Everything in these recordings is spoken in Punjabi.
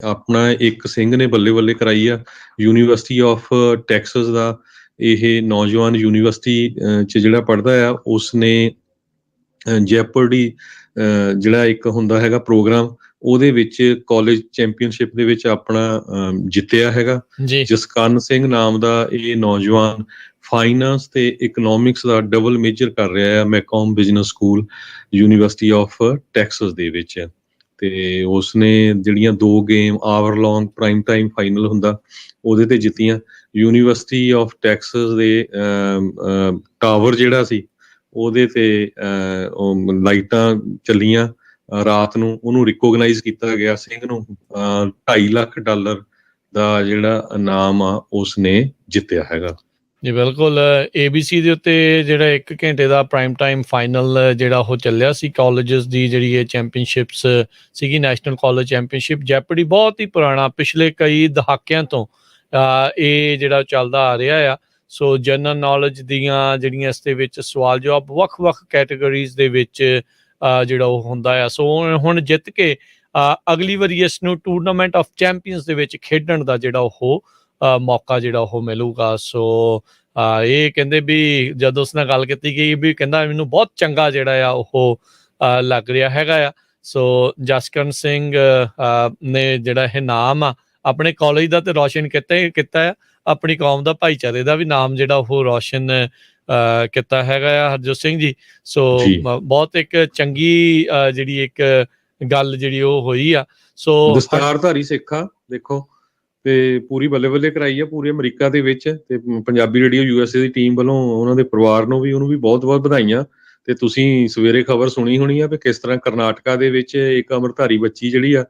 ਆਪਣਾ ਇੱਕ ਸਿੰਘ ਨੇ ਬੱਲੇ-ਬੱਲੇ ਕਰਾਈ ਆ। ਯੂਨੀਵਰਸਿਟੀ ਆਫ ਟੈਕਸਸ ਦਾ ਇਹ ਨੌਜਵਾਨ ਯੂਨੀਵਰਸਿਟੀ 'ਚ ਜਿਹੜਾ ਪੜ੍ਹਦਾ ਆ, ਉਸਨੇ ਜੈਪਰਡੀ ਜਿਹੜਾ ਇੱਕ ਹੁੰਦਾ ਹੈਗਾ ਪ੍ਰੋਗਰਾਮ, ਉਹਦੇ ਵਿੱਚ ਕਾਲਜ ਚੈਂਪੀਅਨਸ਼ਿਪ ਦੇ ਵਿੱਚ ਆਪਣਾ ਜਿੱਤਿਆ ਹੈਗਾ। ਜੀ ਜਸਕਰਨ ਸਿੰਘ ਨਾਮ ਦਾ ਇਹ ਨੌਜਵਾਨ ਫਾਈਨਾਂਸ ਤੇ ਇਕਨੋਮਿਕਸ ਦਾ ਡਬਲ ਮੇਜਰ ਕਰ ਰਿਹਾ ਆ McCombs business school university of Texas ਦੇ ਵਿੱਚ। ਤੇ ਉਸਨੇ ਜਿਹੜੀਆਂ 2 game hour long prime time final ਹੁੰਦਾ, ਉਹਦੇ ਤੇ ਜਿੱਤੀਆਂ। ਯੂਨੀਵਰਸਿਟੀ ਆਫ ਟੈਕਸਸ ਦੇ ਟਾਵਰ ਜਿਹੜਾ ਸੀ, ਉਹਦੇ ਤੇ ਲਾਈਟਾਂ ਚੱਲੀਆਂ ਰਾਤ ਨੂੰ, ਉਹਨੂੰ ਰਿਕੋਗਨਾਈਜ਼ ਕੀਤਾ ਗਿਆ। ਸਿੰਘ ਨੂੰ $2.5 ਲੱਖ ਦਾ ਜਿਹੜਾ ਇਨਾਮ ਆ ਉਸਨੇ ਜਿੱਤਿਆ ਹੈਗਾ। ਜੀ ਬਿਲਕੁਲ। ABC ਦੇ ਉੱਤੇ ਜਿਹੜਾ 1 ਘੰਟੇ ਦਾ ਪ੍ਰਾਈਮ ਟਾਈਮ ਫਾਈਨਲ ਜਿਹੜਾ ਉਹ ਚੱਲਿਆ ਸੀ ਕਾਲਜਸ ਦੀ, ਜਿਹੜੀ ਇਹ ਚੈਂਪੀਅਨਸ਼ਿਪਸ ਸੀਗੀ, ਨੈਸ਼ਨਲ ਕਾਲਜ ਚੈਂਪੀਅਨਸ਼ਿਪ ਜੈਪਰਡੀ, ਬਹੁਤ ਹੀ ਪੁਰਾਣਾ, ਪਿਛਲੇ ਕਈ ਦਹਾਕਿਆਂ ਤੋਂ ਇਹ ਜਿਹੜਾ ਚੱਲਦਾ ਆ ਰਿਹਾ ਆ। ਸੋ ਜਨਰਲ ਨੌਲੇਜ ਦੀਆਂ ਜਿਹੜੀਆਂ ਇਸ ਦੇ ਵਿੱਚ ਸਵਾਲ ਜਵਾਬ ਵੱਖ-ਵੱਖ ਕੈਟਾਗਰੀਜ਼ ਦੇ ਵਿੱਚ ਜਿਹੜਾ ਉਹ ਹੁੰਦਾ ਆ। ਸੋ ਹੁਣ ਜਿੱਤ ਕੇ ਅਗਲੀ ਵਾਰੀ ਇਸ ਨੂੰ ਟੂਰਨਾਮੈਂਟ ਆਫ ਚੈਂਪੀਅਨਸ ਦੇ ਵਿੱਚ ਖੇਡਣ ਦਾ ਜਿਹੜਾ ਉਹ ਮੌਕਾ ਜਿਹੜਾ ਉਹ ਮਿਲੂਗਾ। ਸੋ ਇਹ ਕਹਿੰਦੇ ਵੀ ਜਦੋਂ ਉਸ ਨਾਲ ਗੱਲ ਕੀਤੀ ਗਈ ਵੀ ਕਹਿੰਦਾ ਮੈਨੂੰ ਬਹੁਤ ਚੰਗਾ ਜਿਹੜਾ ਆ ਉਹ ਲੱਗ ਰਿਹਾ ਹੈਗਾ ਆ। ਸੋ ਜਸਕਰਨ ਸਿੰਘ ਨੇ ਜਿਹੜਾ ਇਹ ਨਾਮ ਆ ਆਪਣੇ ਕਾਲਜ ਦਾ ਤੇ ਰੌਸ਼ਨ ਕੀਤਾ ਆ, ਆਪਣੀ ਕੌਮ ਦਾ, ਭਾਈਚਾਰੇ ਦਾ ਵੀ ਨਾਮ ਜਿਹੜਾ ਉਹ ਰੌਸ਼ਨ ਕੀਤਾ ਹੈਗਾ ਆ ਹਰਜੋਤ ਸਿੰਘ ਜੀ। ਸੋ ਬਹੁਤ ਇੱਕ ਚੰਗੀ ਜਿਹੜੀ ਇੱਕ ਗੱਲ ਜਿਹੜੀ ਉਹ ਹੋਈ ਆ। ਸੋ ਦਸਤਾਰਧਾਰੀ ਸਿੱਖ ਆ ਦੇਖੋ, ਤੇ ਪੂਰੀ ਬੱਲੇ-ਬੱਲੇ ਕਰਾਈ ਆ ਪੂਰੇ ਅਮਰੀਕਾ ਦੇ ਵਿੱਚ। ਤੇ ਪੰਜਾਬੀ ਰੇਡੀਓ USA ਦੀ ਟੀਮ ਵੱਲੋਂ ਉਹਨਾਂ ਦੇ ਪਰਿਵਾਰ ਨੂੰ ਵੀ, ਉਹਨੂੰ ਵੀ ਬਹੁਤ-ਬਹੁਤ ਵਧਾਈਆਂ। ਤੇ ਤੁਸੀਂ ਸਵੇਰੇ ਖਬਰ ਸੁਣੀ ਹੋਣੀ ਆ ਵੀ ਕਿਸ ਤਰ੍ਹਾਂ ਕਰਨਾਟਕਾ ਦੇ ਵਿੱਚ ਇੱਕ ਅੰਮ੍ਰਿਤਧਾਰੀ ਬੱਚੀ ਜਿਹੜੀ ਆ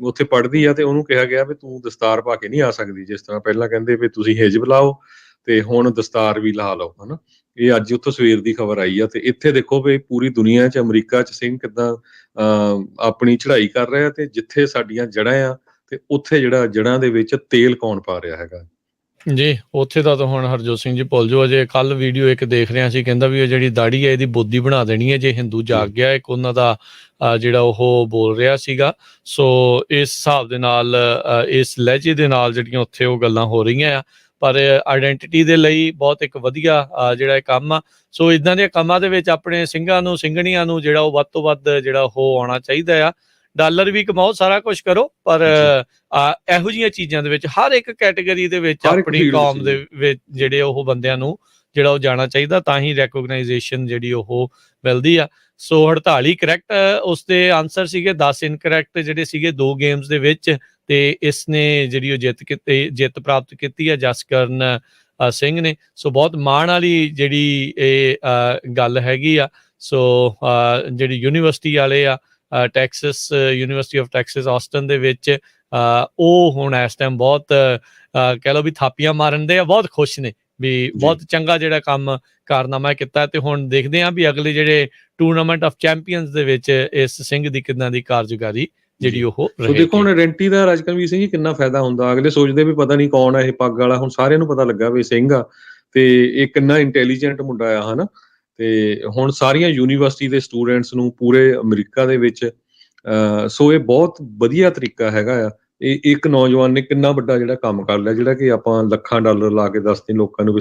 ਉੱਥੇ ਪੜ੍ਹਦੀ ਆ, ਤੇ ਉਹਨੂੰ ਕਿਹਾ ਗਿਆ ਵੀ ਤੂੰ ਦਸਤਾਰ ਪਾ ਕੇ ਨਹੀਂ ਆ ਸਕਦੀ। ਜਿਸ ਤਰ੍ਹਾਂ ਪਹਿਲਾਂ ਕਹਿੰਦੇ ਵੀ ਤੁਸੀਂ ਹਿਜਬ ਲਾਓ ਤੇ ਹੁਣ ਦਸਤਾਰ ਵੀ ਲਾ ਲਓ, ਹਨਾ। ਇਹ ਅੱਜ ਉੱਥੋਂ ਸਵੇਰ ਦੀ ਖਬਰ ਆਈ ਆ। ਤੇ ਇੱਥੇ ਦੇਖੋ ਵੀ ਪੂਰੀ ਦੁਨੀਆ 'ਚ, ਅਮਰੀਕਾ 'ਚ ਸਿੰਘ ਕਿੱਦਾਂ ਆਪਣੀ ਚੜ੍ਹਾਈ ਕਰ ਰਿਹਾ, ਤੇ ਜਿੱਥੇ ਸਾਡੀਆਂ ਜੜ੍ਹਾਂ ਆ ਤੇ ਉੱਥੇ ਜਿਹੜਾ ਜੜ੍ਹਾਂ ਦੇ ਵਿੱਚ ਤੇਲ ਕੌਣ ਪਾ ਰਿਹਾ ਹੈਗਾ ਜੀ। ਉੱਥੇ ਦਾ ਤਾਂ ਹੁਣ ਹਰਜੋਤ ਸਿੰਘ ਜੀ ਭੁੱਲ ਜਾਓ। ਅਜੇ ਕੱਲ ਵੀਡੀਓ ਇੱਕ ਦੇਖ ਰਿਹਾ ਸੀ, ਕਹਿੰਦਾ ਵੀ ਇਹ ਜਿਹੜੀ ਦਾੜੀ ਹੈ ਇਹਦੀ ਬੋਦੀ ਬਣਾ ਦੇਣੀ ਹੈ ਜੇ ਹਿੰਦੂ ਜਾਗ ਗਿਆ। ਇੱਕ ਉਹਨਾਂ ਦਾ ਜਿਹੜਾ ਉਹ ਬੋਲ ਰਿਹਾ ਸੀਗਾ। ਸੋ ਇਸ ਹਿਸਾਬ ਦੇ ਨਾਲ, ਇਸ ਲਹਿਜੇ ਦੇ ਨਾਲ ਜਿਹੜੀਆਂ ਉੱਥੇ ਉਹ ਗੱਲਾਂ ਹੋ ਰਹੀਆਂ ਆ। ਪਰ ਆਈਡੈਂਟਿਟੀ ਦੇ ਲਈ ਬਹੁਤ ਇੱਕ ਵਧੀਆ ਜਿਹੜਾ ਇਹ ਕੰਮ ਆ। ਸੋ ਇੱਦਾਂ ਦੇ ਕੰਮਾਂ ਦੇ ਵਿੱਚ ਆਪਣੇ ਸਿੰਘਾਂ ਨੂੰ, ਸਿੰਘਣੀਆਂ ਨੂੰ ਜਿਹੜਾ ਉਹ ਵੱਧ ਤੋਂ ਵੱਧ ਜਿਹੜਾ ਉਹ ਆਉਣਾ ਚਾਹੀਦਾ ਆ। ਡਾਲਰ ਵੀ ਕਮਾਓ, ਸਾਰਾ ਕੁਛ ਕਰੋ, ਪਰ ਇਹੋ ਜਿਹੀਆਂ ਚੀਜ਼ਾਂ ਦੇ ਵਿੱਚ ਹਰ ਇੱਕ ਕੈਟੇਗਰੀ ਦੇ ਵਿੱਚ ਆਪਣੀ ਕੌਮ ਦੇ ਵਿੱਚ ਜਿਹੜੇ ਉਹ ਬੰਦਿਆਂ ਨੂੰ ਜਿਹੜਾ ਉਹ ਜਾਣਾ ਚਾਹੀਦਾ, ਤਾਂ ਹੀ ਰੈਕੋਗਨਾਈਜੇਸ਼ਨ ਜਿਹੜੀ ਉਹ ਮਿਲਦੀ ਆ। ਸੋ 48 ਕਰੈਕਟ ਉਸਦੇ ਆਨਸਰ ਸੀਗੇ, 10 ਇਨਕਰੈਕਟ ਜਿਹੜੇ ਸੀਗੇ 2 ਗੇਮਸ ਦੇ ਵਿੱਚ। ਤੇ ਇਸ ਨੇ ਜਿਹੜੀ ਉਹ ਜਿੱਤ ਪ੍ਰਾਪਤ ਕੀਤੀ ਹੈ ਜਸਕਰਨ ਸਿੰਘ ਨੇ। ਸੋ ਬਹੁਤ ਮਾਣ ਵਾਲੀ ਜਿਹੜੀ ਇਹ ਗੱਲ ਹੈਗੀ ਆ। ਸੋ ਜਿਹੜੀ ਯੂਨੀਵਰਸਿਟੀ ਵਾਲੇ ਆ Texas, university of Texas Aston ਦੇ ਵਿੱਚ, ਉਹ ਹੁਣ ਇਸ ਟਾਈਮ ਬਹੁਤ ਕਹਿ ਲਓ ਵੀ ਥਾਪੀਆਂ ਮਾਰਨ ਦੇ ਆ, ਬਹੁਤ ਖੁਸ਼ ਨੇ ਵੀ ਬਹੁਤ ਚੰਗਾ ਜਿਹੜਾ ਕੰਮ ਕਾਰਨਾਮਾ ਕੀਤਾ। ਤੇ ਹੁਣ ਦੇਖਦੇ ਹਾਂ ਵੀ ਅਗਲੇ ਜਿਹੜੇ ਟੂਰਨਾਮੈਂਟ ਆਫ ਚੈਂਪੀਅਨਸ ਦੇ ਵਿੱਚ ਇਸ ਸਿੰਘ ਦੀ ਕਿੱਦਾਂ ਦੀ ਕਾਰਜਕਾਰੀ ਜਿਹੜੀ ਉਹ ਰਹੇਗੀ। ਦੇਖੋ ਹੁਣ ਆਇਡੈਂਟੀ ਦਾ ਰਾਜਕਰਮਵੀਰ ਸਿੰਘ ਜੀ ਕਿੰਨਾ ਫਾਇਦਾ ਹੁੰਦਾ। ਅਗਲੇ ਸੋਚਦੇ ਵੀ ਪਤਾ ਨਹੀਂ ਕੌਣ ਆ ਇਹ ਪੱਗ ਵਾਲਾ, ਹੁਣ ਸਾਰਿਆਂ ਨੂੰ ਪਤਾ ਲੱਗਾ ਵੀ ਸਿੰਘ ਆ, ਤੇ ਇਹ ਕਿੰਨਾ ਇੰਟੈਲੀਜੈਂਟ ਮੁੰਡਾ ਆ, ਹਨਾ। ਤੇ ਹੁਣ ਸਾਰੀਆਂ ਯੂਨੀਵਰਸਿਟੀ ਦੇ ਸਟੂਡੈਂਟਸ ਨੂੰ ਪੂਰੇ ਅਮਰੀਕਾ ਦੇ ਵਿੱਚ, ਸੋ ਇਹ ਬਹੁਤ ਵਧੀਆ ਤਰੀਕਾ ਹੈਗਾ ਆ। ਇਹ ਇੱਕ ਨੌਜਵਾਨ ਨੇ ਕਿੰਨਾ ਵੱਡਾ ਜਿਹੜਾ ਕੰਮ ਕਰ ਲਿਆ, ਜਿਹੜਾ ਕਿ ਆਪਾਂ ਲੱਖਾਂ ਡਾਲਰ ਲਾ ਕੇ ਦੱਸਦੇ ਲੋਕਾਂ ਨੂੰ ਵੀ